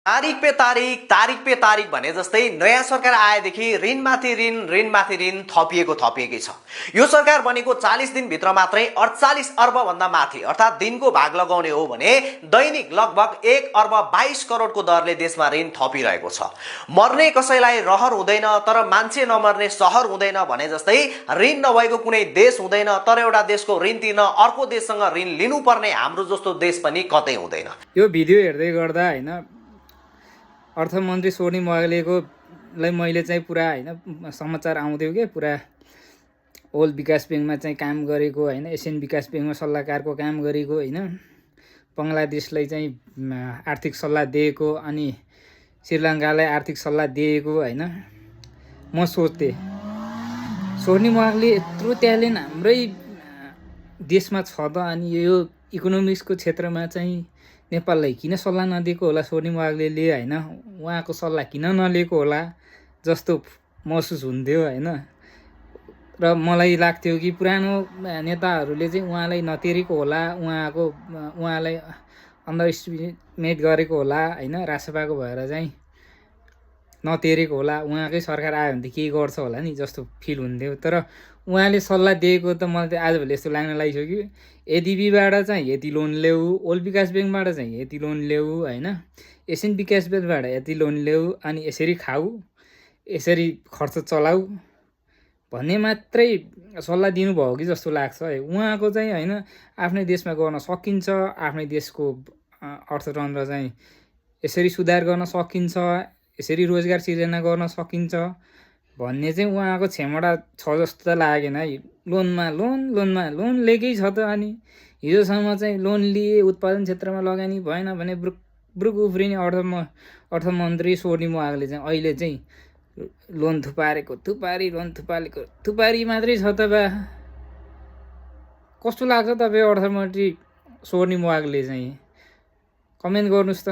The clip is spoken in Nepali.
तारिक पे तारिक भने जस्तै नयाँ सरकार आएदेखि ऋणमाथि ऋण थपिएकै छ। यो सरकार बनेको 40 दिनभित्र मात्रै 48 अर्ब भन्दा माथि अर्थात् दिनको भाग लगाउने हो भने दैनिक लगभग 1 अर्ब 22 करोडको दरले देशमा ऋण थपिरहेको छ। मर्ने कसैलाई रहर हुँदैन तर मान्छे नमर्ने सहर हुँदैन भने जस्तै ऋण नभएको कुनै देश हुँदैन तर एउटा देशको ऋण तिर्न अर्को देशसँग ऋण लिनुपर्ने हाम्रो जस्तो देश पनि कतै हुँदैन। यो भिडियो हेर्दै गर्दा हैन अर्थमन्त्री स्वर्णिम वाग्लेकोलाई मैले चाहिँ पुरा हैन समाचार आउँथ्यो के पुरा ओल्ड विकास ब्याङ्कमा चाहिँ काम गरेको हैन एसियन विकास ब्याङ्कमा सल्लाहकारको काम गरेको हैन बङ्गलादेशलाई चाहिँ आर्थिक सल्लाह दिएको अनि श्रीलङ्कालाई आर्थिक सल्लाह दिएको हैन म सोच्थेँ स्वर्णिम वाग्ले यत्रो ट्यालेन्ट हाम्रै देशमा छ त अनि यो इकोनोमिक्सको क्षेत्रमा चाहिँ नेपाललाई किन सल्लाह नदिएको होला स्वर्णिम वाग्लेले हैन उहाँको सल्लाह किन नलिएको होला जस्तो महसुस हुन्थ्यो हैन र मलाई लाग्थ्यो कि पुरानो नेताहरूले चाहिँ उहाँलाई नतेरेको होला उहाँलाई अन्डर एस्टिमेट गरेको होला हैन रासपाको भएर चाहिँ नतेरेको होला उहाँकै सरकार आयो भने त के गर्छ होला नि जस्तो फिल हुन्थ्यो। तर उहाँले सल्लाह दिएको त मलाई त आजभोलि यस्तो लाग्न लागिसक्यो एडिबीबाट चाहिँ यति लोन ल्याऊ ओल्ड विकास ब्याङ्कबाट चाहिँ यति लोन ल्याऊ हैन एसियन विकास ब्याङ्कबाट यति लोन ल्याऊ अनि यसरी खाऊ यसरी खर्च चलाऊ भन्ने मात्रै सल्लाह दिनुभयो कि जस्तो लाग्छ है। उहाँको चाहिँ हैन आफ्नै देशमा गर्न सकिन्छ आफ्नै देशको अर्थतन्त्र चाहिँ यसरी सुधार गर्न सकिन्छ यसरी रोजगार सिर्जना गर्न सकिन्छ भन्ने चाहिँ उहाँको क्षमता छ जस्तो त लागेन है। लोनमा लोन लिएकै छ त अनि हिजोसम्म चाहिँ लोन लिए उत्पादन क्षेत्रमा लगानी भएन भने ब्रुक उफ्रिने अर्थमन्त्री स्वर्णिम वाग्ले चाहिँ अहिले चाहिँ लोन थुपारी मात्रै छ त बा। कस्तो लाग्छ तपाईँ अर्थमन्त्री स्वर्णिम वाग्ले चाहिँ कमेन्ट गर्नुहोस् त।